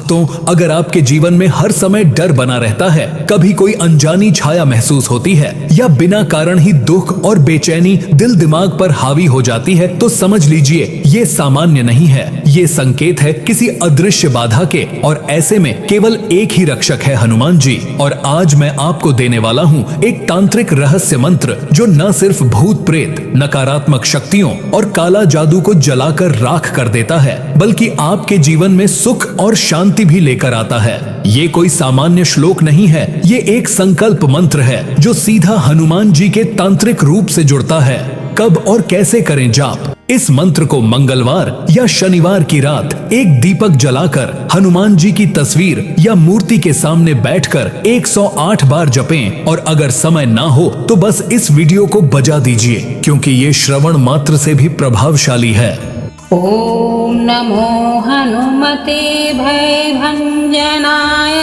भक्तों, अगर आपके जीवन में हर समय डर बना रहता है, कभी कोई अनजानी छाया महसूस होती है या बिना कारण ही दुख और बेचैनी दिल दिमाग पर हावी हो जाती है, तो समझ लीजिए ये सामान्य नहीं है। ये संकेत है किसी अदृश्य बाधा के, और ऐसे में केवल एक ही रक्षक है, हनुमान जी। और आज मैं आपको देने वाला हूँ एक तांत्रिक रहस्य मंत्र जो न सिर्फ भूत प्रेत, नकारात्मक शक्तियों और काला जादू को जलाकर राख कर देता है, बल्कि आपके जीवन में सुख और शांति भी लेकर आता है। ये कोई सामान्य श्लोक नहीं है, ये एक संकल्प मंत्र है जो सीधा हनुमान जी के तांत्रिक रूप से जुड़ता है। कब और कैसे करें जाप? इस मंत्र को मंगलवार या शनिवार की रात एक दीपक जलाकर हनुमान जी की तस्वीर या मूर्ति के सामने बैठकर 108 बार जपें, और अगर समय ना हो तो बस इस वीडियो को बजा दीजिए, क्योंकि ये श्रवण मात्र से भी प्रभावशाली है। ओम नमो हनुमते भयभंजनाय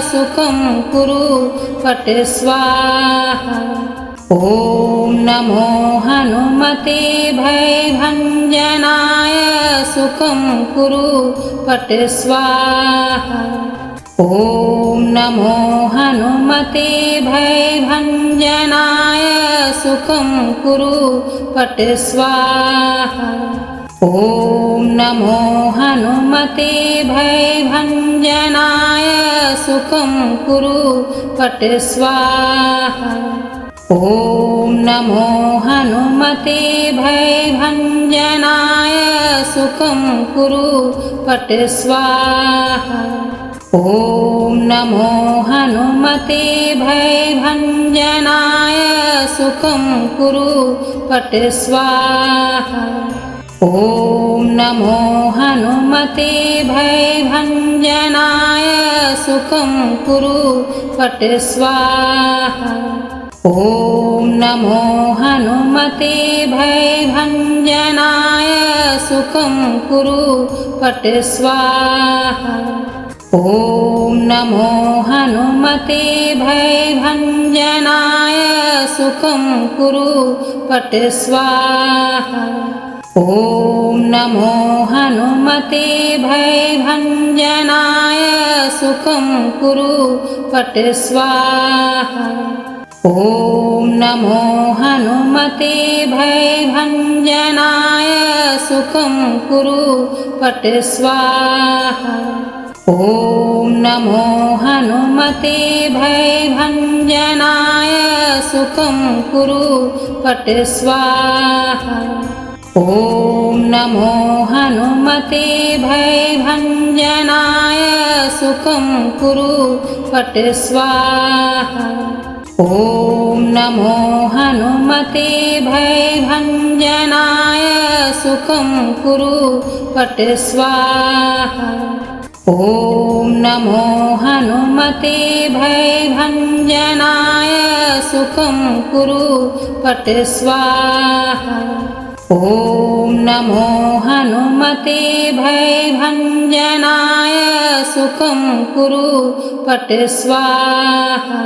सुखं कुरु पट स्वाहा। ओम नमो हनुमते भयभंजनाय सुखं कुरु पट स्वाहा। ओम नमो हनुमते भयभंजनाय सुखं कुरु पट स्वाहा। ओम नमो हनुमते भयभंजनाय सुखं कुरु पट स्वाहा। ओम नमो हनुमते भयभंजनाय सुखं कुरु पट स्वाहा। ओम नमो हनुमते भयभंजनाय सुखं कुरु पट स्वाहा। ओम नमो हनुमते भयभंजनाय सुखं कुरु पट स्वाहा। ओम नमो हनुमते भयभंजनाय सुखं कुरु पट स्वाहा। ओम नमो हनुमते भयभंजनाय सुखं कुरु पट स्वाहा। ओम नमो हनुमते भयभंजनाय सुखं कुरु पट स्वाहा। ओम नमो हनुमते भयभंजनाय सुखं कुरु पट स्वाहा। ओम नमो हनुमते भयभंजनाय सुखं कुरु पट स्वाहा। ओम नमो हनुमते भयभंजनाय सुखं कुरु पट स्वाहा। ओम नमो हनुमते भयभंजनाय सुखं कुरु पट स्वाहा। ओम नमो हनुमते भयभंजनाय सुखं कुरु पट स्वाहा। ओम नमो हनुमते भयभंजनाय सुखं कुरु पट स्वाहा।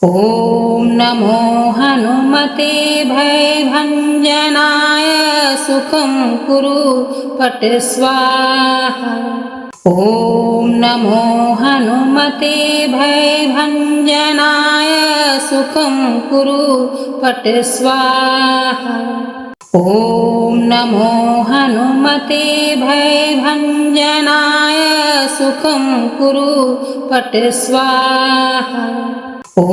ओम नमो हनुमते भयभंजनाय सुखं कुरु पट स्वाहा। ओम नमो हनुमते भयभंजनाय सुखं कुरु पट स्वाहा। ओम नमो हनुमते भयभंजनाय सुखं कुरु पट स्वाहा।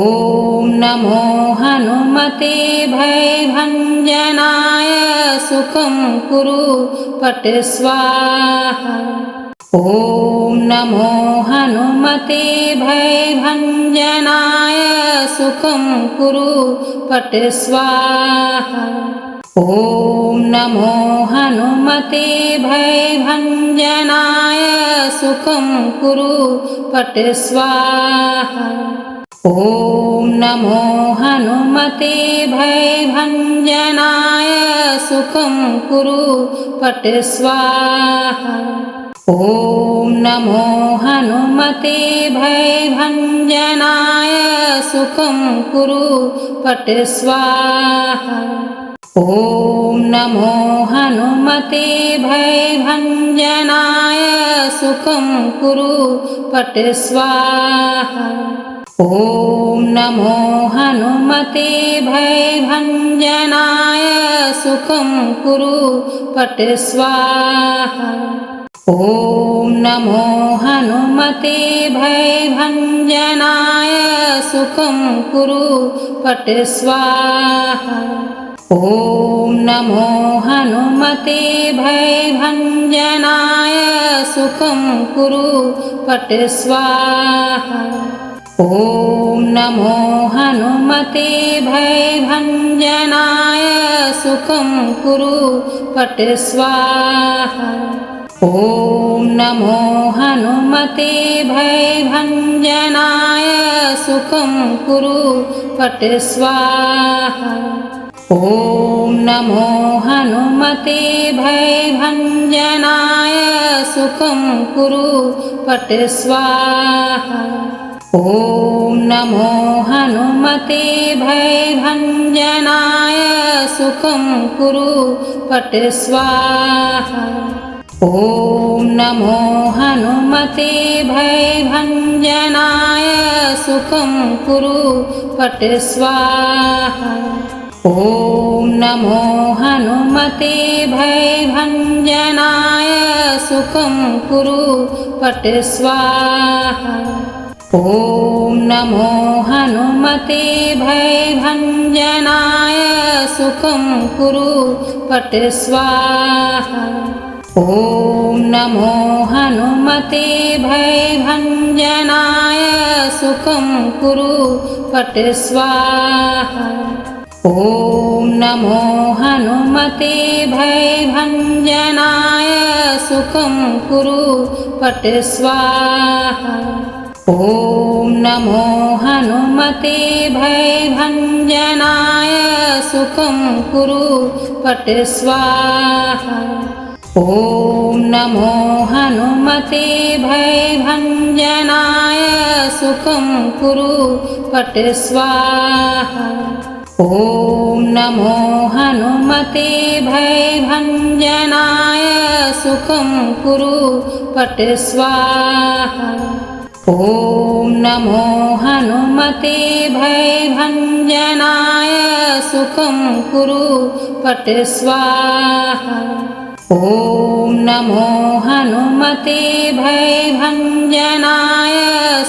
ओम नमो हनुमते भयभंजनाय सुखं कुरु पट स्वाहा। ओम नमो हनुमते भयभंजनाय सुखं कुरु पट स्वाहा। ओम नमो हनुमते भयभंजनाय सुखं कुरु पट स्वाहा। ओम नमो हनुमते भयभंजनाय सुखं कुरु पट स्वाहा। ओम नमो हनुमते भयभंजनाय सुखं कुरु पट स्वाहा। ओम नमो हनुमते भयभञ्जनाय सुखं कुरु पट स्वाहा। ॐ नमो हनुमते भयभञ्जनाय सुखं कुरु पट स्वाहा। ॐ नमो हनुमते भयभञ्जनाय सुखं कुरु पट स्वाहा। ॐ नमो हनुमते भयभञ्जनाय सुखं कुरु पट स्वाहा। ॐ नमो हनुमते भयभञ्जनाय सुखं कुरु पट स्वाहा। ॐ नमो हनुमते भयभञ्जनाय सुखं कुरु पट स्वाहा। ॐ नमो हनुमते भयभञ्जनाय सुखं कुरु पट स्वाहा। ॐ नमो हनुमते भयभञ्जनाय सुखं कुरु पट स्वाहा। ॐ नमो हनुमते भयभञ्जनाय सुखं कुरु पट स्वाहा। ॐ नमो हनुमते भयभञ्जनाय सुखं कुरु पट स्वाहा। ॐ नमो हनुमते भयभञ्जनाय सुखं कुरु पट स्वाहा। ॐ नमो हनुमते भयभञ्जनाय सुखं कुरु पट स्वाहा। ॐ नमो हनुमते भयभञ्जनाय सुखं कुरु पट स्वाहा। ॐ नमो हनुमते भयभञ्जनाय सुखं कुरु पट स्वाहा। ॐ नमो हनुमते भयभञ्जनाय सुखं कुरु पट स्वाहा। ॐ नमो हनुमते भयभञ्जनाय सुखं कुरु पट स्वाहा। ॐ नमो हनुमते भयभञ्जनाय सुखं कुरु पट स्वाहा। ॐ नमो हनुमते भयभञ्जनाय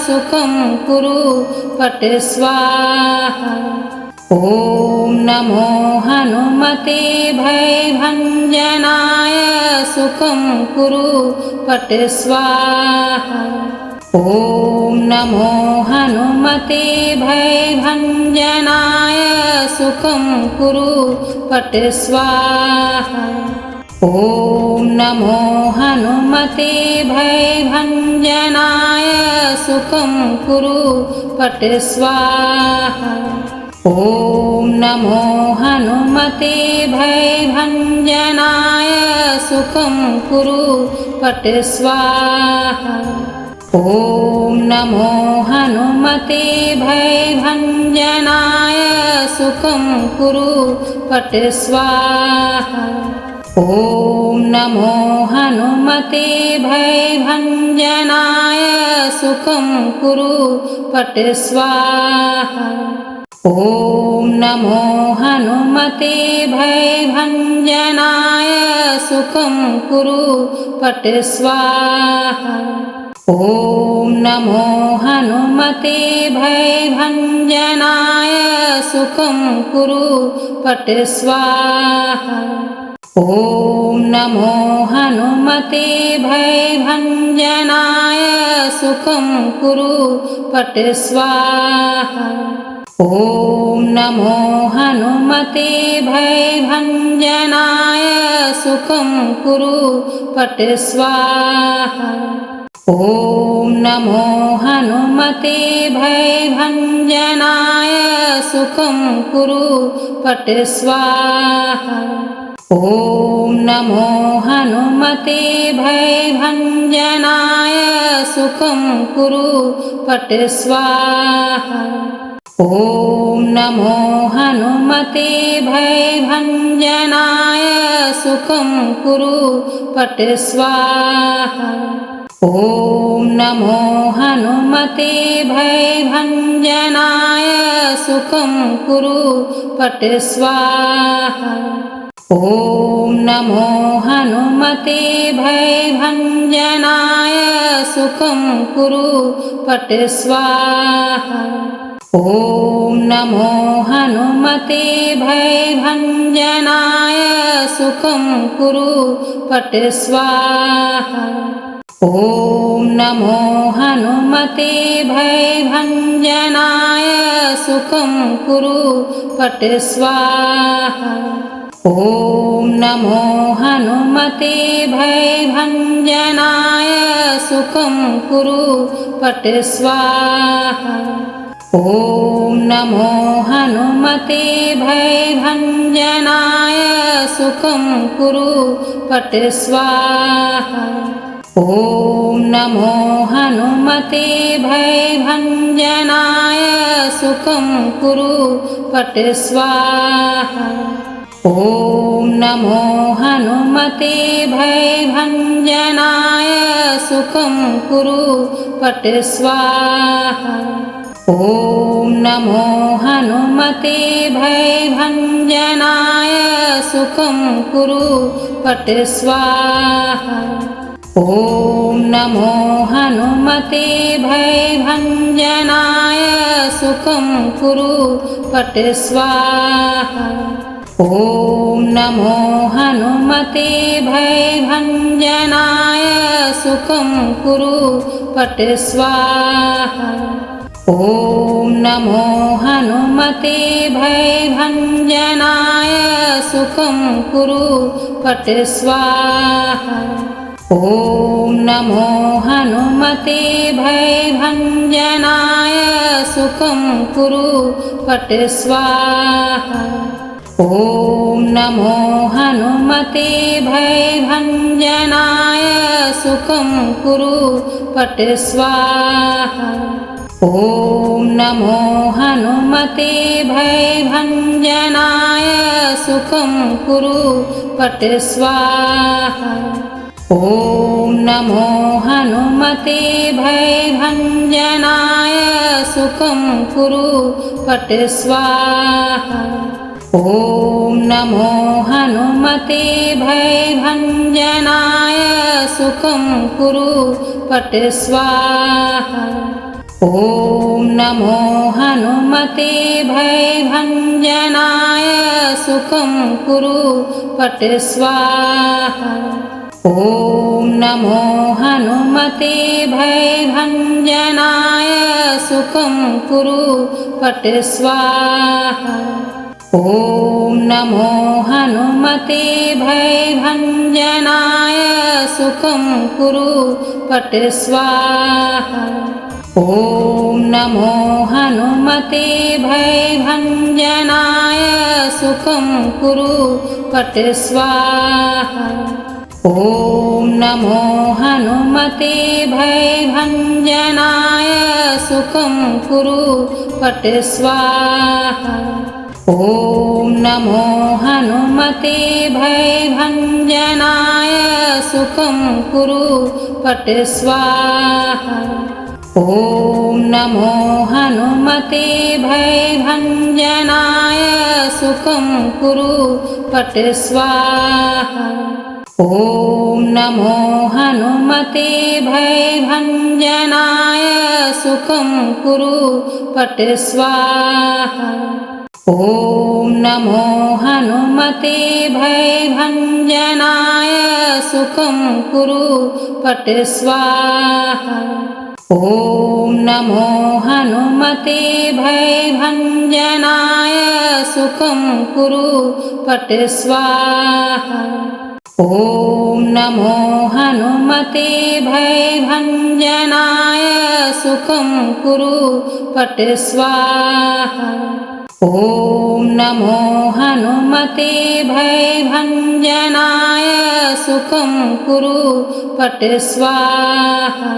सुखं कुरु पट स्वाहा। ॐ नमो हनुमते भयभञ्जनाय सुखं कुरु पट स्वाहा। ॐ नमो हनुमते भयभञ्जनाय सुखं कुरु पट स्वाहा। ॐ नमो हनुमते भयभञ्जनाय सुखं कुरु पट स्वाहा। ॐ नमो हनुमते भयभञ्जनाय सुखं कुरु पट स्वाहा। ॐ नमो हनुमते भयभञ्जनाय सुखं कुरु पट स्वाहा। ॐ नमो हनुमते भयभञ्जनाय सुखं कुरु पट स्वाहा। ॐ नमो हनुमते भयभञ्जनाय सुखं कुरु पट स्वाहा। ॐ नमो हनुमते भयभञ्जनाय सुखं कुरु पट स्वाहा। ॐ नमो हनुमते भयभञ्जनाय सुखं कुरु पट स्वाहा। ॐ नमो हनुमते भयभञ्जनाय सुखं कुरु पट स्वाहा। ॐ नमो हनुमते भयभञ्जनाय सुखं कुरु पट स्वाहा। ॐ नमो हनुमते भयभञ्जनाय सुखं कुरु पट स्वाहा। ॐ नमो हनुमते भयभञ्जनाय सुखं कुरु पट स्वाहा। ॐ नमो हनुमते भयभञ्जनाय सुखं कुरु पट स्वाहा। ॐ नमो हनुमते भयभञ्जनाय सुखं कुरु पट स्वाहा। ॐ नमो हनुमते भयभञ्जनाय सुखं कुरु पट स्वाहा। ॐ नमो हनुमते भयभञ्जनाय सुखं कुरु पट स्वाहा। ॐ नमो हनुमते भयभञ्जनाय सुखं कुरु पट स्वाहा। ॐ नमो हनुमते भयभञ्जनाय सुखं कुरु पट स्वाहा। ॐ नमो हनुमते भयभञ्जनाय सुखं कुरु पट स्वाहा। ॐ नमो हनुमते भयभञ्जनाय सुखं कुरु पट स्वाहा। ॐ नमो हनुमते भयभञ्जनाय सुखं कुरु पट स्वाहा। ॐ नमो हनुमते भयभञ्जनाय सुखं कुरु पट स्वाहा। ॐ नमो हनुमते भयभञ्जनाय सुखं कुरु पट स्वाहा। ॐ नमो हनुमते भयभञ्जनाय सुखं कुरु पट स्वाहा। ॐ नमो हनुमते भयभञ्जनाय सुखं कुरु पट स्वाहा। ॐ नमो हनुमते भयभञ्जनाय सुखं कुरु पट स्वाहा। ॐ नमो हनुमते भयभञ्जनाय सुखं कुरु पट स्वाहा। ॐ नमो हनुमते भयभञ्जनाय सुखं कुरु पट स्वाहा। ॐ नमो हनुमते भयभञ्जनाय सुखं कुरु पट स्वाहा। ॐ नमो हनुमते भयभञ्जनाय सुखं कुरु पट स्वाहा। ॐ नमो हनुमते भयभञ्जनाय सुखं कुरु पट स्वाहा। ॐ नमो हनुमते भयभञ्जनाय सुखं कुरु पट स्वाहा। ॐ नमो हनुमते भयभञ्जनाय सुखं कुरु पट स्वाहा। ॐ नमो हनुमते भयभञ्जनाय सुखं कुरु पट स्वाहा। ॐ नमो हनुमते भयभञ्जनाय सुखं कुरु पट स्वाहा। ॐ नमो हनुमते भयभञ्जनाय सुखं कुरु पट स्वाहा। ॐ नमो हनुमते भयभञ्जनाय सुखं कुरु पट स्वाहा। ॐ नमो हनुमते भयभञ्जनाय सुखं कुरु पट स्वाहा। ॐ नमो हनुमते भयभञ्जनाय सुखं कुरु पट स्वाहा। ॐ नमो हनुमते भयभञ्जनाय सुखं कुरु पट स्वाहा। ॐ नमो हनुमते भयभञ्जनाय सुखं कुरु पट स्वाहा।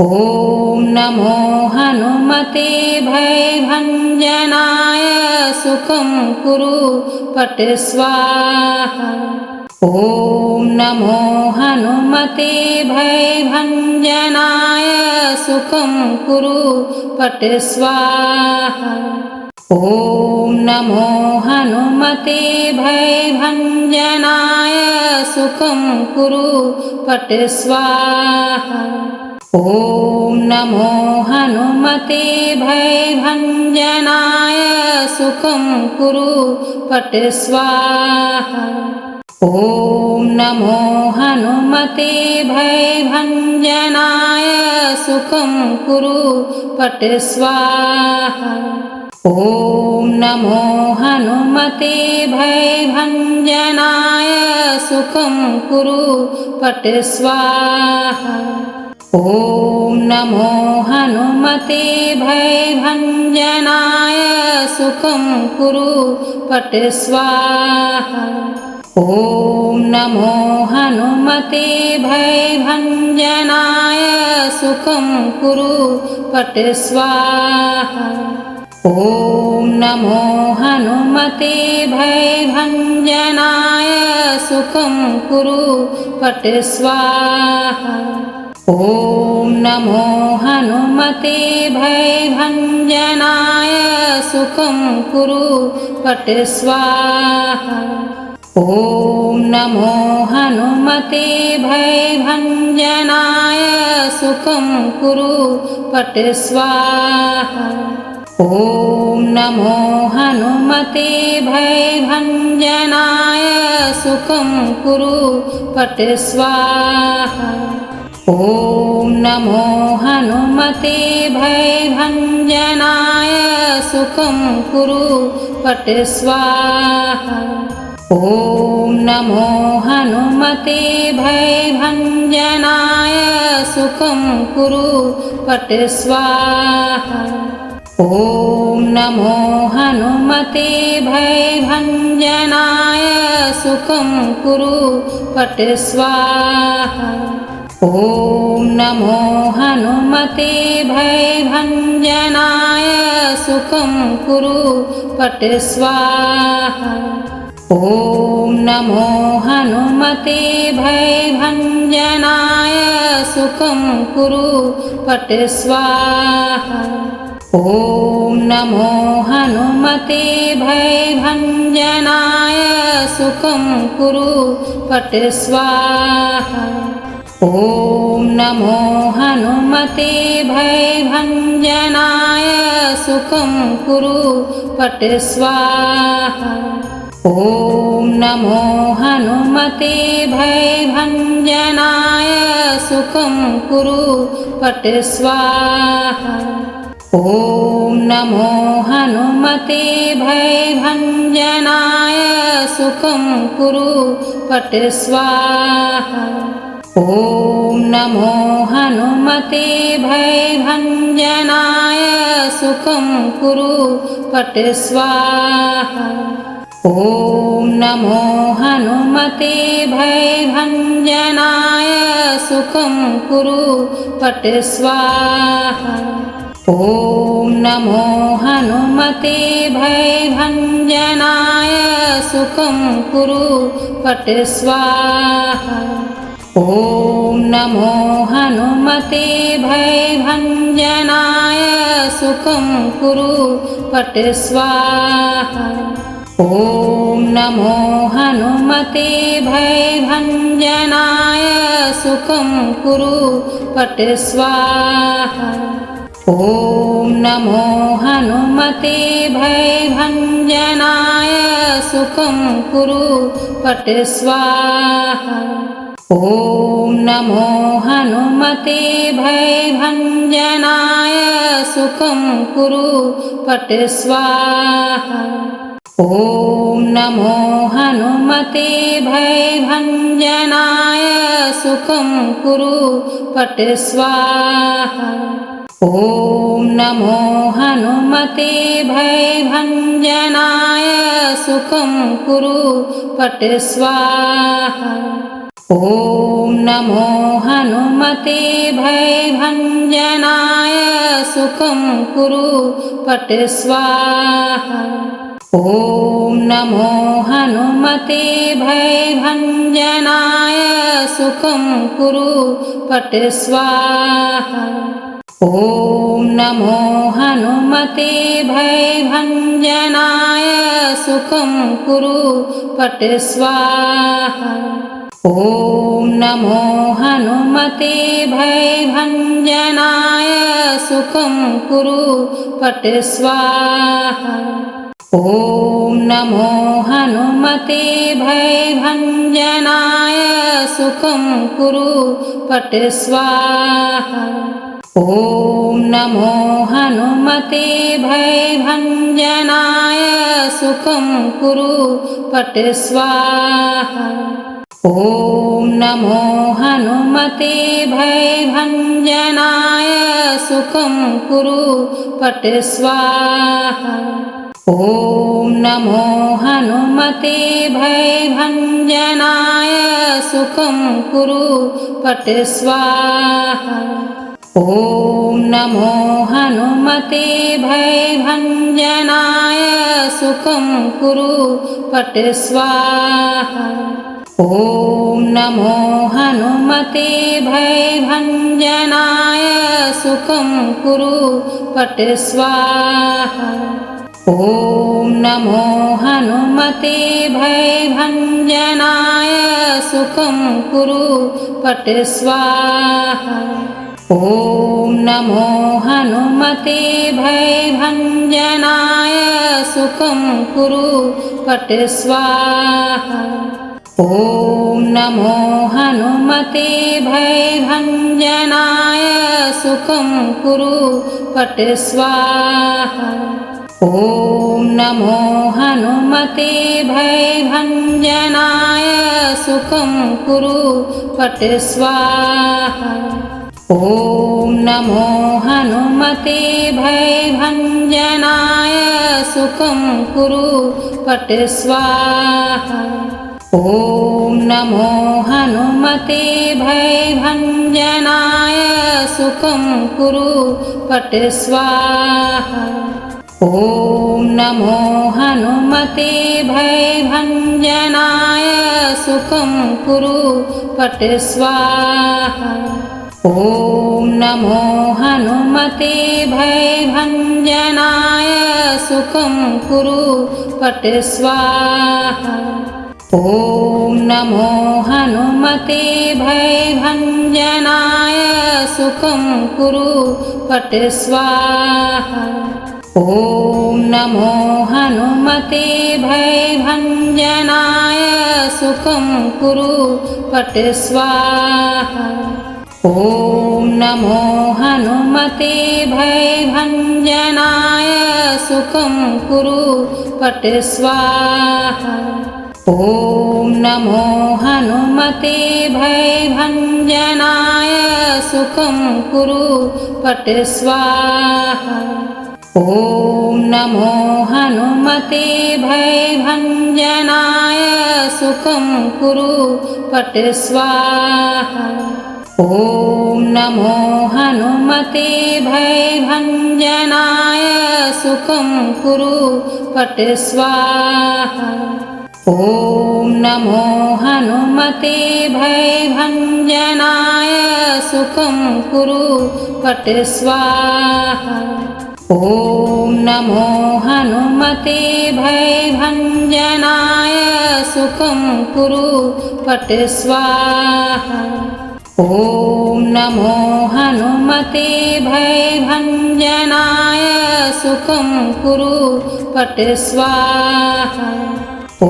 ॐ नमो हनुमते भयभञ्जनाय सुखं कुरु पट स्वाहा। ॐ नमो हनुमते भयभञ्जनाय सुखं कुरु पट स्वाहा। ॐ नमो हनुमते भयभञ्जनाय सुखं कुरु पट स्वाहा। ॐ नमो हनुमते भयभञ्जनाय सुखं कुरु पट स्वाहा। ॐ नमो हनुमते भयभञ्जनाय सुखं कुरु पट स्वाहा। ॐ नमो हनुमते भयभञ्जनाय सुखं कुरु पट स्वाहा। ॐ नमो हनुमते भयभञ्जनाय सुखं कुरु पट स्वाहा। ॐ नमो हनुमते भयभञ्जनाय सुखं कुरु पट स्वाहा। ॐ नमो हनुमते भयभञ्जनाय सुखं कुरु पट स्वाहा। ॐ नमो हनुमते भयभञ्जनाय सुखं कुरु पट स्वाहा। ॐ नमो हनुमते भयभञ्जनाय सुखं कुरु पट स्वाहा। ॐ नमो हनुमते भयभञ्जनाय सुखं कुरु पट स्वाहा। ॐ नमो हनुमते भयभञ्जनाय सुखं कुरु पट स्वाहा। ॐ नमो हनुमते भयभञ्जनाय सुखं कुरु पट स्वाहा। ॐ नमो हनुमते भयभञ्जनाय सुखं कुरु पट स्वाहा। ॐ नमो हनुमते भयभञ्जनाय सुखं कुरु पट स्वाहा। ॐ नमो हनुमते भयभञ्जनाय सुखं कुरु पट स्वाहा। ॐ नमो हनुमते भयभञ्जनाय सुखं कुरु पट स्वाहा। ॐ नमो हनुमते भयभञ्जनाय सुखं कुरु पट स्वाहा। ॐ नमो हनुमते भयभञ्जनाय सुखं कुरु पट स्वाहा। ॐ नमो हनुमते भयभञ्जनाय सुखं कुरु पट स्वाहा। ॐ नमो हनुमते भयभञ्जनाय सुखं कुरु पट स्वाहा। ॐ नमो हनुमते भयभञ्जनाय सुखं कुरु पट स्वाहा। ॐ नमो हनुमते भयभञ्जनाय सुखं कुरु पट स्वाहा। ॐ नमो हनुमते भयभञ्जनाय सुखं कुरु पट स्वाहा। ॐ नमो हनुमते भयभञ्जनाय सुखं कुरु पट स्वाहा। ॐ नमो हनुमते भयभञ्जनाय सुखं कुरु पट स्वाहा। ॐ नमो हनुमते भयभञ्जनाय सुखं कुरु पट स्वाहा। ॐ नमो हनुमते भयभञ्जनाय सुखं कुरु पट स्वाहा। ॐ नमो हनुमते भयभञ्जनाय सुखं कुरु पट स्वाहा। ॐ नमो हनुमते भयभञ्जनाय सुखं कुरु पट स्वाहा। ॐ नमो हनुमते भयभञ्जनाय सुखं कुरु पट स्वाहा। ॐ नमो हनुमते भयभञ्जनाय सुखं कुरु पट स्वाहा। ॐ नमो हनुमते भयभञ्जनाय सुखं कुरु पट स्वाहा। ॐ नमो हनुमते भयभञ्जनाय सुखं कुरु पट स्वाहा। ॐ नमो हनुमते भयभञ्जनाय सुखं कुरु पट स्वाहा। ॐ नमो हनुमते भयभञ्जनाय सुखं कुरु पट स्वाहा। ॐ नमो हनुमते भयभञ्जनाय सुखं कुरु पट स्वाहा। ॐ नमो हनुमते भयभञ्जनाय सुखं कुरु पट स्वाहा। ॐ नमो हनुमते भयभञ्जनाय सुखं कुरु पट स्वाहा। ॐ नमो हनुमते भयभञ्जनाय सुखं कुरु पट स्वाहा। ॐ नमो हनुमते भयभञ्जनाय सुखं कुरु पट स्वाहा। ॐ नमो हनुमते भयभञ्जनाय सुखं कुरु पट स्वाहा। ॐ नमो हनुमते भयभञ्जनाय सुखं कुरु पट स्वाहा। ॐ नमो हनुमते भयभञ्जनाय सुखं कुरु पट स्वाहा। ॐ नमो हनुमते भयभञ्जनाय सुखं कुरु पट स्वाहा। ॐ नमो हनुमते भयभञ्जनाय सुखं कुरु पट स्वाहा। ॐ नमो हनुमते भयभञ्जनाय सुखं कुरु पट स्वाहा। ॐ नमो हनुमते भयभञ्जनाय सुखं कुरु पट स्वाहा। ॐ नमो हनुमते भयभञ्जनाय सुखं कुरु पट स्वाहा। ॐ नमो हनुमते भयभञ्जनाय सुखं कुरु पट स्वाहा। ॐ नमो हनुमते भयभञ्जनाय सुखं कुरु पट स्वाहा। ॐ नमो हनुमते भयभञ्जनाय सुखं कुरु पट स्वाहा। ॐ नमो हनुमते भयभञ्जनाय सुखं कुरु पट स्वाहा। ॐ नमो हनुमते भयभञ्जनाय सुखं कुरु पट स्वाहा। ॐ नमो हनुमते भयभञ्जनाय सुखं कुरु पट स्वाहा। ॐ नमो हनुमते भयभञ्जनाय सुखं कुरु पट स्वाहा। ॐ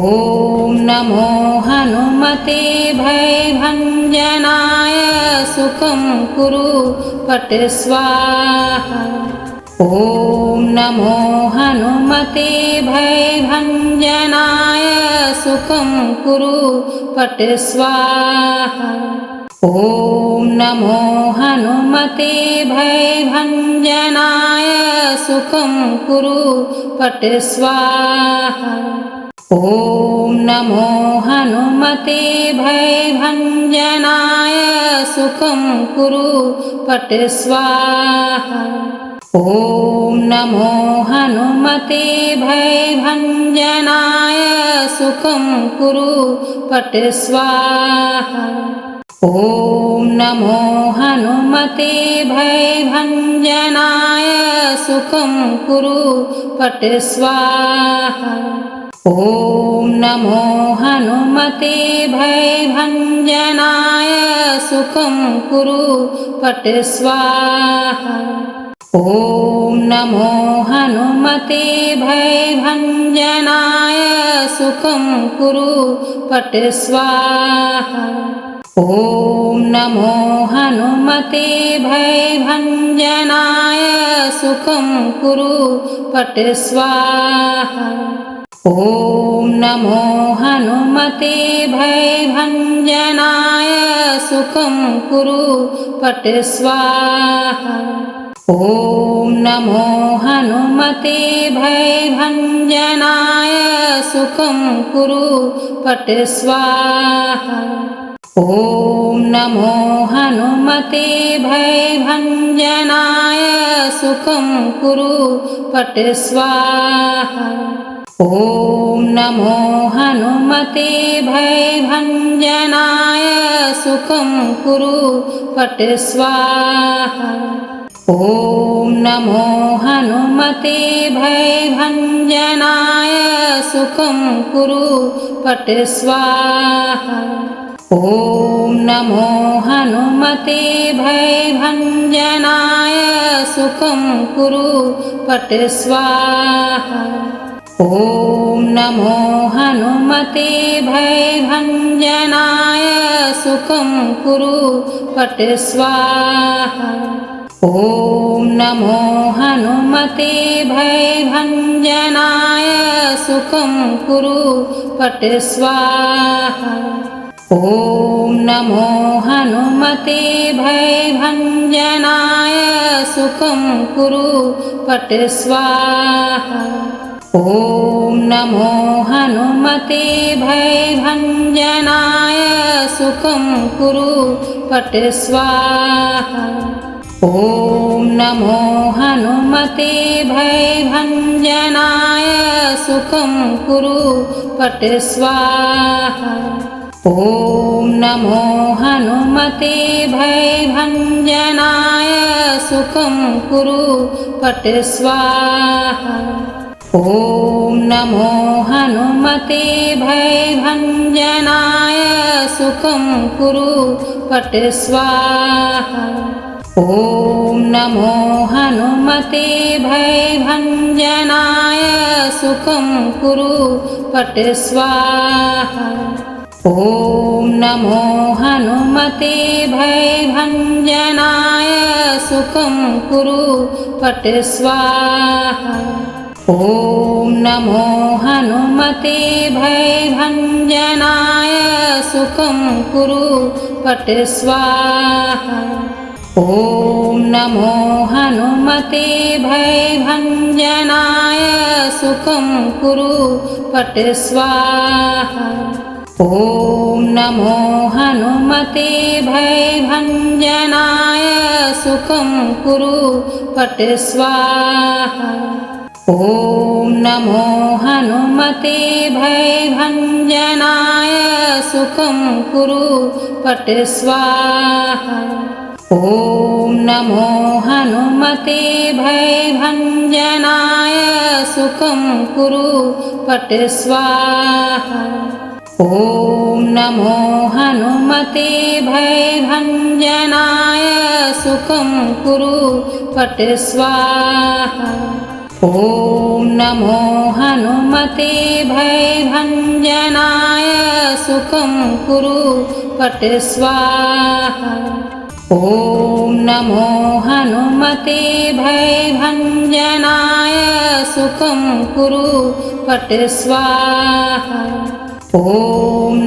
नमो हनुमते भयभञ्जनाय सुखं कुरु पट स्वाहा। ॐ नमो हनुमते भयभञ्जनाय सुखं कुरु पट स्वाहा। ॐ नमो हनुमते भयभञ्जनाय सुखं कुरु पट स्वाहा। ॐ नमो हनुमते भयभञ्जनाय सुखं कुरु पट स्वाहा। ॐ नमो हनुमते भयभञ्जनाय सुखं कुरु पट स्वाहा। ॐ नमो हनुमते भयभञ्जनाय सुखं कुरु पट स्वाहा। ॐ नमो हनुमते भयभञ्जनाय सुखं कुरु पट स्वाहा। ॐ नमो हनुमते भयभञ्जनाय सुखं कुरु पट स्वाहा। ॐ नमो हनुमते भयभञ्जनाय सुखं कुरु पट स्वाहा। ॐ नमो हनुमते भयभञ्जनाय सुखं कुरु पट स्वाहा। ॐ नमो हनुमते भयभञ्जनाय सुखं कुरु पट स्वाहा। ॐ नमो हनुमते भयभञ्जनाय सुखं कुरु पट स्वाहा। ॐ नमो हनुमते भयभञ्जनाय सुखं कुरु पट स्वाहा। ॐ नमो हनुमते भयभञ्जनाय सुखं कुरु पट स्वाहा। ॐ नमो हनुमते भयभञ्जनाय सुखं कुरु पट स्वाहा। ॐ नमो हनुमते भयभञ्जनाय सुखं कुरु पट स्वाहा। ॐ नमो हनुमते भयभञ्जनाय सुखं कुरु पट स्वाहा। ॐ नमो हनुमते भयभञ्जनाय सुखं कुरु पट स्वाहा। ॐ नमो हनुमते भयभञ्जनाय सुखं कुरु पट स्वाहा। ॐ नमो हनुमते भयभञ्जनाय सुखं कुरु पट स्वाहा। ॐ नमो हनुमते भयभञ्जनाय सुखं कुरु पट स्वाहा। ॐ नमो हनुमते भयभञ्जनाय सुखं कुरु पट स्वाहा। ॐ नमो हनुमते भयभञ्जनाय सुखं कुरु पट स्वाहा। ॐ नमो हनुमते भयभञ्जनाय सुखं कुरु पट स्वाहा। ॐ नमो हनुमते भयभञ्जनाय सुखं कुरु पट स्वाहा। ॐ नमो हनुमते भयभञ्जनाय सुखं कुरु पट स्वाहा। ॐ नमो हनुमते भयभञ्जनाय सुखं कुरु पट स्वाहा। ॐ नमो हनुमते भयभञ्जनाय सुखं कुरु पट स्वाहा। ॐ नमो हनुमते भयभञ्जनाय सुखं कुरु पट स्वाहा। ॐ नमो हनुमते भयभञ्जनाय सुखं कुरु पट स्वाहा। ॐ नमो हनुमते भयभञ्जनाय सुखं कुरु पट स्वाहा। ॐ नमो हनुमते भयभञ्जनाय सुखं कुरु पट स्वाहा। ॐ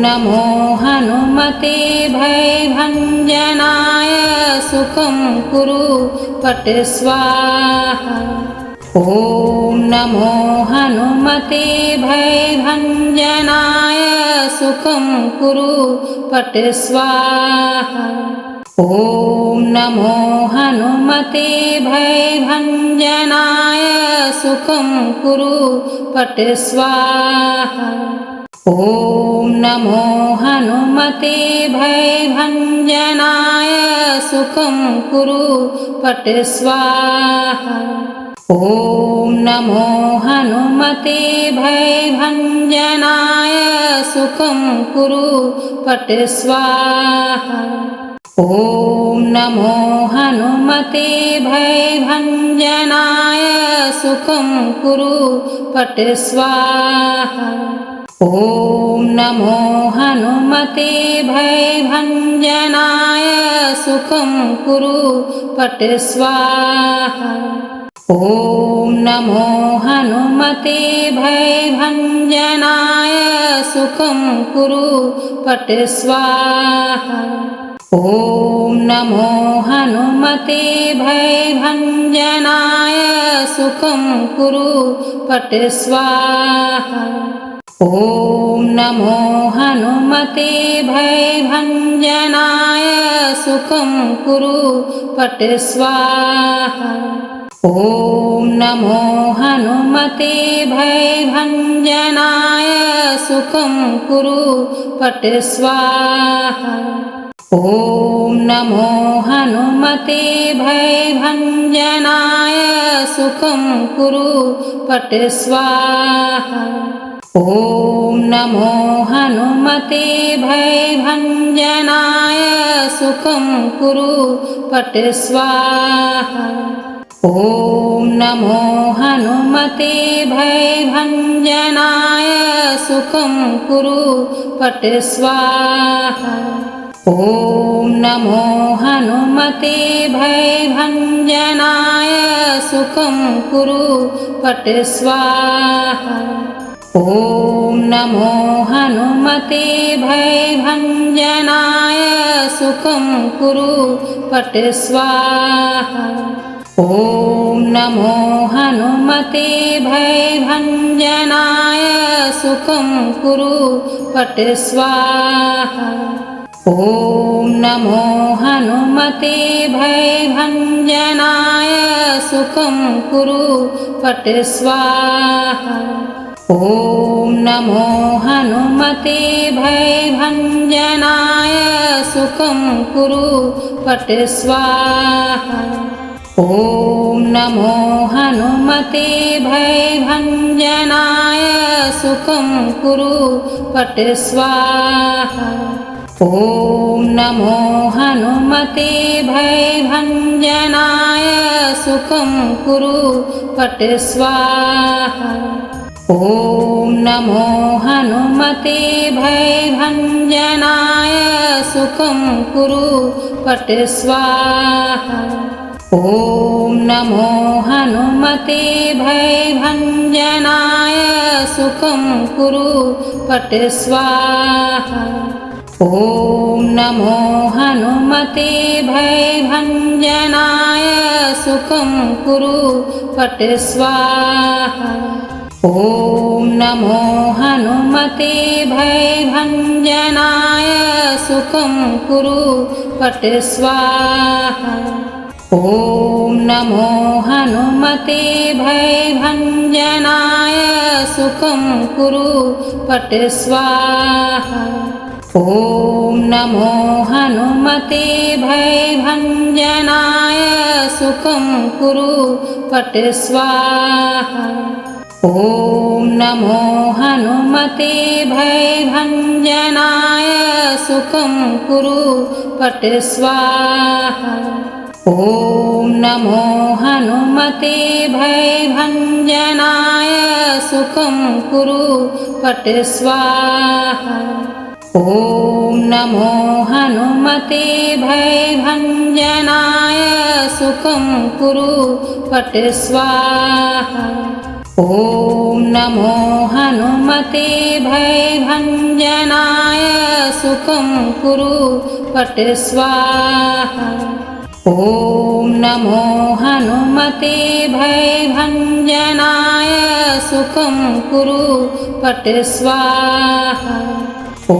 नमो हनुमते भयभञ्जनाय सुखं कुरु पट स्वाहा। ॐ नमो हनुमते भयभञ्जनाय सुखं कुरु पट स्वाहा। ॐ नमो हनुमते भयभञ्जनाय सुखं कुरु पट स्वाहा। ॐ नमो हनुमते भयभञ्जनाय सुखं कुरु पट स्वाहा। ॐ नमो हनुमते भयभञ्जनाय सुखं कुरु पट स्वाहा। ॐ नमो हनुमते भयभञ्जनाय सुखं कुरु पट स्वाहा। ॐ नमो हनुमते भयभञ्जनाय सुखं कुरु पट स्वाहा। ॐ नमो हनुमते भयभञ्जनाय सुखं कुरु पट स्वाहा। ॐ नमो हनुमते भयभञ्जनाय सुखं कुरु पट स्वाहा। ॐ नमो हनुमते भयभञ्जनाय सुखं कुरु पट स्वाहा। ॐ नमो हनुमते भयभञ्जनाय सुखं कुरु पट स्वाहा। ॐ नमो हनुमते भयभञ्जनाय सुखं कुरु पट स्वाहा। ॐ नमो हनुमते भयभञ्जनाय सुखं कुरु पट स्वाहा। ॐ नमो हनुमते भयभञ्जनाय सुखं कुरु पट स्वाहा। ॐ नमो हनुमते भयभञ्जनाय सुखं कुरु पट स्वाहा। ॐ नमो हनुमते भयभञ्जनाय सुखं कुरु पट स्वाहा। ॐ नमो हनुमते भयभञ्जनाय सुखं कुरु पट स्वाहा। ॐ नमो हनुमते भयभञ्जनाय सुखं कुरु पट स्वाहा। ॐ नमो हनुमते भयभञ्जनाय सुखं कुरु पट स्वाहा। ॐ नमो हनुमते भयभञ्जनाय सुखं कुरु पट स्वाहा। ॐ नमो हनुमते भयभञ्जनाय सुखं कुरु पट स्वाहा। ॐ नमो हनुमते भयभञ्जनाय सुखं कुरु पट स्वाहा। ॐ नमो हनुमते भयभञ्जनाय सुखं कुरु पट स्वाहा। ॐ नमो हनुमते भयभञ्जनाय सुखं कुरु पट स्वाहा। ॐ नमो हनुमते भयभञ्जनाय सुखं कुरु पट स्वाहा। ॐ नमो हनुमते भयभञ्जनाय सुखं कुरु पट स्वाहा। ॐ नमो हनुमते भयभञ्जनाय सुखं कुरु पट स्वाहा। ॐ नमो हनुमते भयभञ्जनाय सुखं कुरु पट स्वाहा। ॐ नमो हनुमते भयभञ्जनाय सुखं कुरु पट स्वाहा। ॐ नमो हनुमते भयभञ्जनाय सुखं कुरु पट स्वाहा। ॐ नमो हनुमते भयभञ्जनाय सुखं कुरु पट स्वाहा। ॐ नमो हनुमते हनुमते भयभञ्जनाय सुखं कुरु पट स्वाहा। ॐ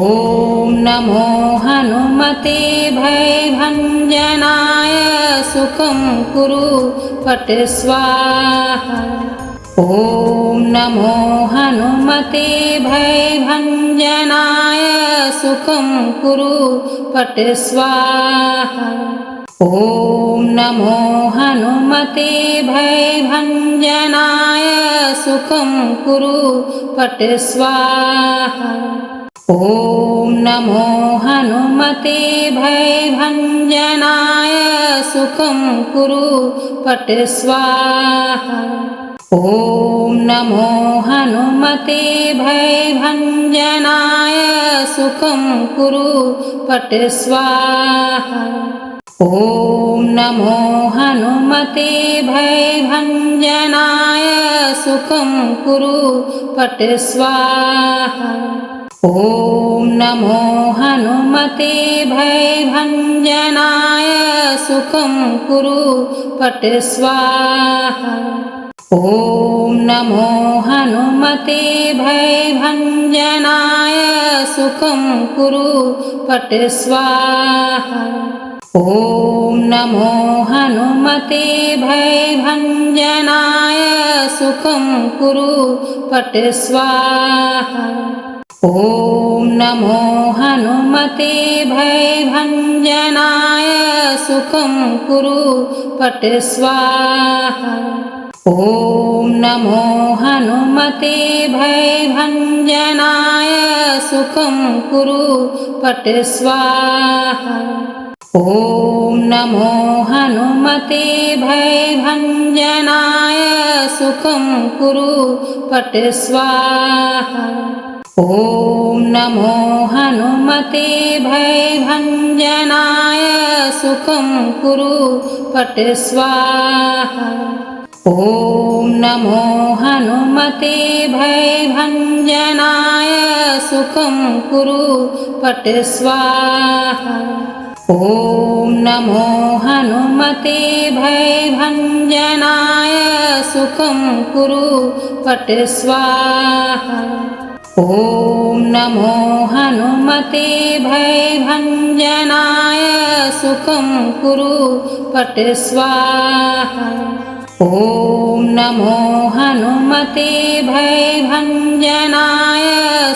नमो हनुमते भयभञ्जनाय सुखं कुरु पट स्वाहा। ॐ नमो हनुमते भयभञ्जनाय सुखं कुरु पट स्वाहा। ॐ नमो हनुमते भयभञ्जनाय सुखं कुरु पट स्वाहा। ॐ नमो हनुमते भयभञ्जनाय सुखं कुरु पट स्वाहा। ॐ नमो हनुमते भयभञ्जनाय सुखं कुरु पट स्वाहा। ॐ नमो हनुमते भयभञ्जनाय सुखं कुरु पट स्वाहा। ॐ नमो हनुमते भयभञ्जनाय सुखं कुरु पट स्वाहा। ॐ नमो हनुमते भयभञ्जनाय सुखं कुरु पट स्वाहा। ॐ नमो हनुमते भयभञ्जनाय सुखं कुरु पट स्वाहा। ॐ नमो हनुमते भयभञ्जनाय सुखं कुरु पट स्वाहा। ॐ नमो हनुमते भयभञ्जनाय सुखं कुरु पट स्वाहा। ॐ नमो हनुमते भयभञ्जनाय सुखं कुरु पट स्वाहा। ॐ नमो हनुमते भयभञ्जनाय सुखं कुरु पट स्वाहा। ॐ नमो हनुमते भयभञ्जनाय सुखं कुरु पट स्वाहा। ॐ नमो हनुमते भयभञ्जनाय सुखं कुरु पट स्वाहा। ॐ नमो हनुमते भयभञ्जनाय सुखं कुरु पट स्वाहा। ॐ नमो हनुमते भयभञ्जनाय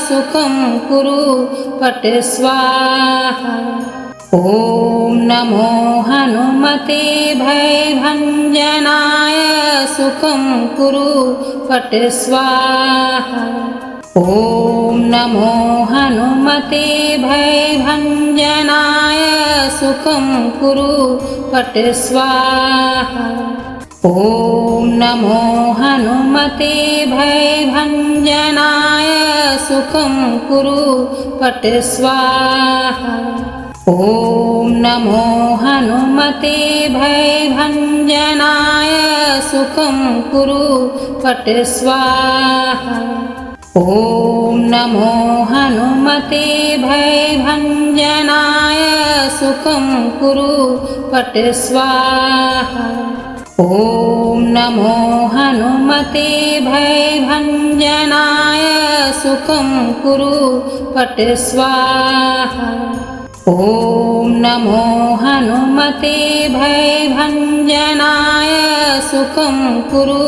सुखं कुरु पट स्वाहा। ॐ नमो हनुमते भयभञ्जनाय सुखं कुरु पट स्वाहा। ॐ नमो हनुमते भयभञ्जनाय सुखं कुरु पट स्वाहा। ॐ नमो हनुमते भयभञ्जनाय सुखं कुरु पट स्वाहा। ॐ नमो हनुमते भयभञ्जनाय सुखं कुरु पट स्वाहा। ॐ नमो हनुमते भयभञ्जनाय सुखं कुरु पट स्वाहा। ॐ नमो हनुमते भयभञ्जनाय सुखं कुरु पट स्वाहा। ॐ नमो हनुमते भयभञ्जनाय सुखं कुरु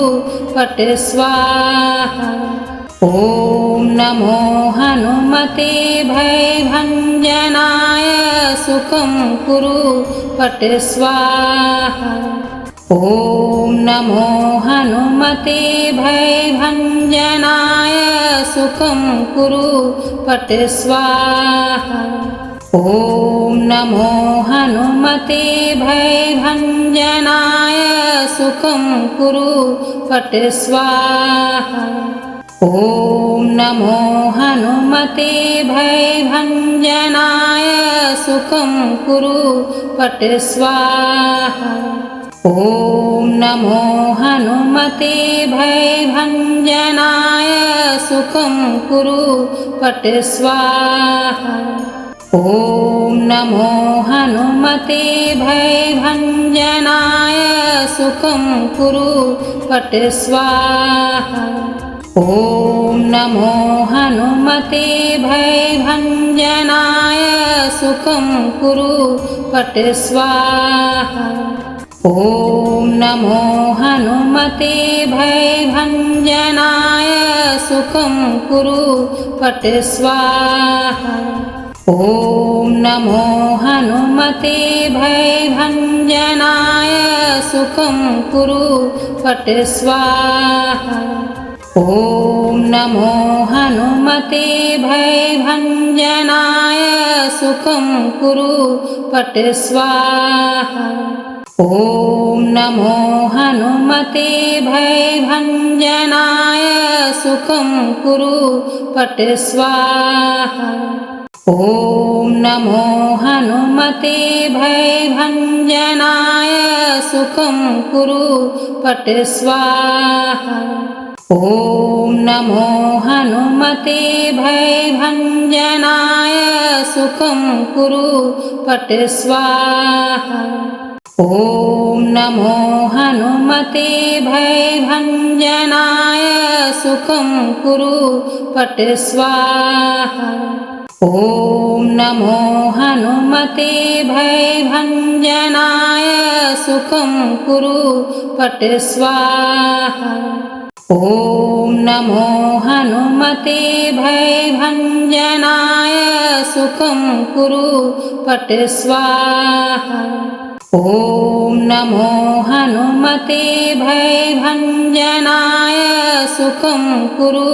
पट स्वाहा। ॐ नमो हनुमते भयभञ्जनाय सुखं कुरु पट स्वाहा। ॐ नमो हनुमते भयभञ्जनाय सुखं कुरु पट स्वाहा। ॐ नमो हनुमते भयभञ्जनाय सुखं कुरु पट स्वाहा। ॐ नमो हनुमते भयभञ्जनाय सुखं कुरु पट स्वाहा। ॐ नमो हनुमते भयभञ्जनाय सुखं कुरु पट स्वाहा। ॐ ॐ नमो हनुमते भयभञ्जनाय सुखं कुरु फट् स्वाहा। ॐ नमो हनुमते भयभञ्जनाय सुखं कुरु फट् स्वाहा। ॐ नमो हनुमते भयभञ्जनाय सुखं कुरु फट् स्वाहा। ॐ नमो हनुमते भयभञ्जनाय सुखं कुरु फट् स्वाहा। ॐ नमो हनुमते भयभञ्जनाय सुखं कुरु फट् स्वाहा। ॐ नमो हनुमते भयभञ्जनाय सुखं कुरु फट् स्वाहा। ॐ नमो हनुमते भयभञ्जनाय सुखं कुरु फट् स्वाहा। ॐ नमो हनुमते भयभञ्जनाय सुखं कुरु फट् स्वाहा। ॐ नमो हनुमते भयभञ्जनाय सुखं कुरु फट् स्वाहा। ॐ नमो हनुमते भयभञ्जनाय सुखं कुरु फट् स्वाहा। ॐ नमो हनुमते भयभञ्जनाय सुखं कुरु फट् स्वाहा। ॐ नमो हनुमते भयभञ्जनाय सुखं कुरु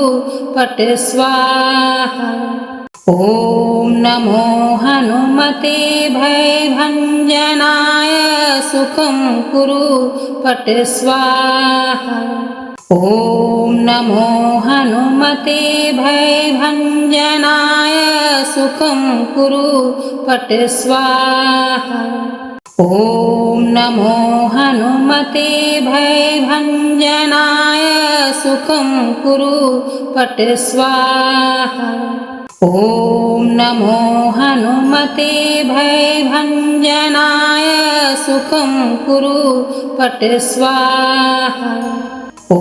फट् स्वाहा। ॐ नमो हनुमते भयभञ्जनाय सुखं कुरु फट् स्वाहा। ॐ नमो हनुमते भयभञ्जनाय सुखं कुरु फट् स्वाहा। ॐ नमो हनुमते भयभञ्जनाय सुखं कुरु फट् स्वाहा। ॐ नमो हनुमते भयभञ्जनाय सुखं कुरु फट् स्वाहा। ॐ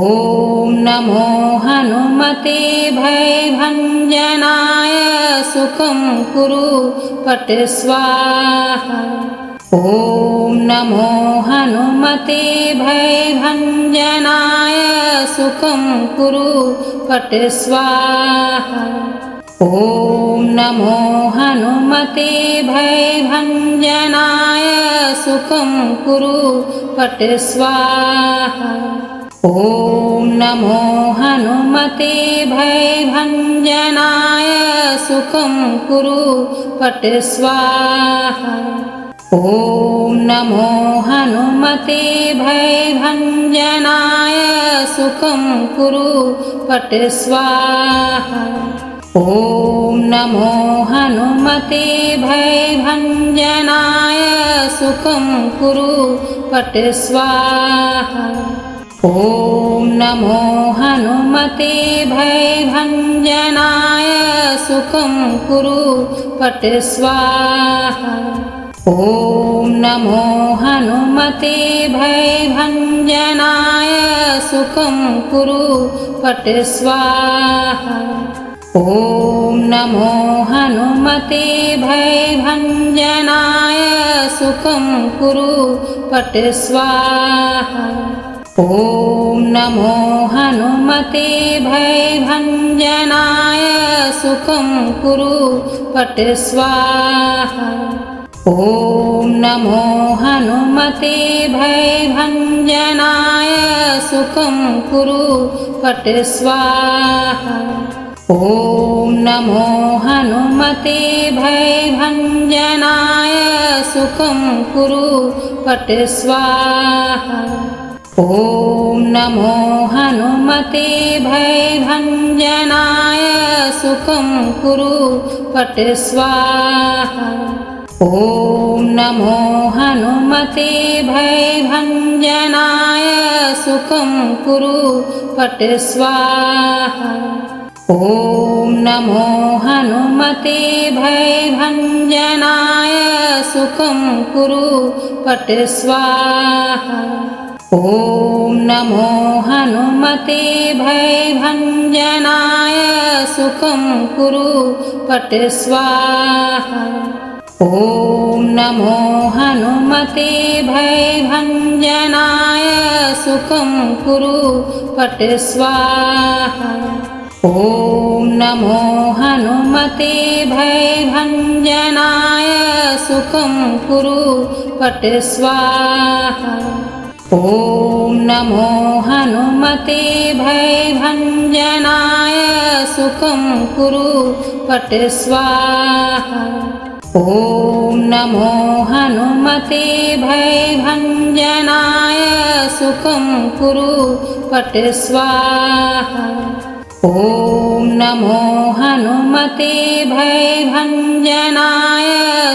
नमो हनुमते भयभञ्जनाय सुखं कुरु फट् स्वाहा। ॐ नमो हनुमते भयभञ्जनाय सुखं कुरु फट् स्वाहा। ॐ नमो हनुमते भयभञ्जनाय सुखं कुरु फट् स्वाहा। ॐ नमो हनुमते भयभञ्जनाय सुखं कुरु फट् स्वाहा। ॐ नमो हनुमते भयभञ्जनाय सुखं कुरु फट् स्वाहा। ॐ नमो हनुमते भयभञ्जनाय सुखं कुरु फट् स्वाहा। ॐ नमो हनुमते भयभञ्जनाय सुखं कुरु फट् स्वाहा। ॐ नमो हनुमते भयभञ्जनाय सुखं कुरु फट् स्वाहा। ॐ नमो हनुमते भयभञ्जनाय सुखं कुरु फट् स्वाहा। ॐ नमो हनुमते भयभञ्जनाय सुखं कुरु फट् स्वाहा। ॐ नमो हनुमते भयभञ्जनाय सुखं कुरु फट् स्वाहा। ॐ नमो हनुमते भयभञ्जनाय सुखं कुरु फट् स्वाहा। ॐ नमो हनुमते भयभञ्जनाय सुखं कुरु फट् स्वाहा। ॐ नमो हनुमते भयभञ्जनाय सुखं कुरु फट् स्वाहा। ॐ नमो हनुमते भयभञ्जनाय सुखं कुरु पट स्वाहा। ॐ नमो हनुमते भयभञ्जनाय सुखं कुरु पट स्वाहा। ॐ नमो हनुमते भयभञ्जनाय सुखं कुरु पट स्वाहा। ॐ नमो हनुमते भयभञ्जनाय सुखं कुरु पट स्वाहा। ॐ नमो हनुमते भयभञ्जनाय सुखं कुरु पट स्वाहा। ॐ नमो हनुमते भयभञ्जनाय सुखं कुरु पट स्वाहा। ॐ नमो हनुमते भयभञ्जनाय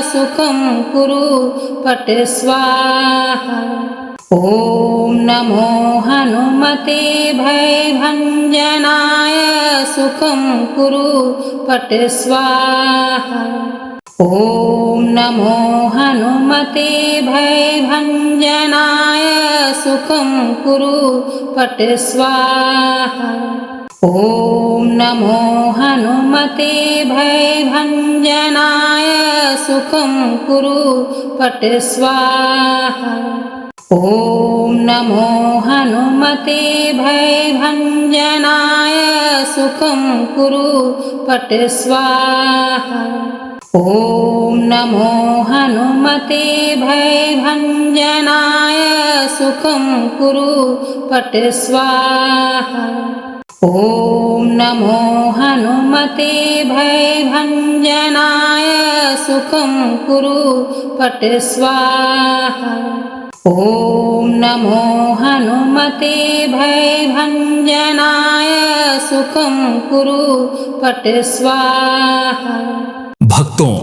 सुखं कुरु पट स्वाहा। ॐ नमो हनुमते भयभञ्जनाय सुखं कुरु पट स्वाहा। ॐ नमो हनुमते भयभञ्जनाय सुखं कुरु पट स्वाहा। ॐ नमो हनुमते भयभञ्जनाय सुखं कुरु पट स्वाहा। ॐ नमो हनुमते भयभञ्जनाय सुखं कुरु पट स्वाहा। ॐ नमो हनुमते भयभञ्जनाय सुखं कुरु पट स्वाहा। ॐ नमो हनुमते भयभञ्जनाय सुखं कुरु पट स्वाहा। ॐ नमो हनुमते भयभञ्जनाय सुखं कुरु पट स्वाहा। भक्तों,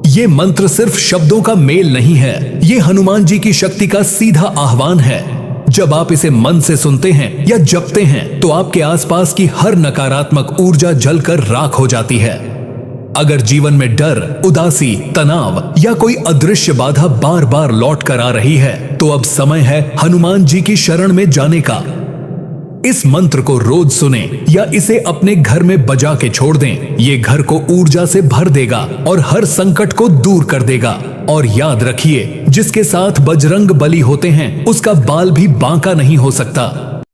ये मंत्र सिर्फ शब्दों का मेल नहीं है, ये हनुमान जी की शक्ति का सीधा आह्वान है। जब आप इसे मन से सुनते हैं या जपते हैं तो आपके आसपास की हर नकारात्मक ऊर्जा जलकर राख हो जाती है। अगर जीवन में डर, उदासी, तनाव या कोई अदृश्य बाधा बार बार लौट कर आ रही है तो अब समय है हनुमान जी की शरण में जाने का। इस मंत्र को रोज सुने या इसे अपने घर में बजा के छोड़ दें। ये घर को ऊर्जा से भर देगा और हर संकट को दूर कर देगा। और याद रखिए, जिसके साथ बजरंग बली होते हैं उसका बाल भी बांका नहीं हो सकता।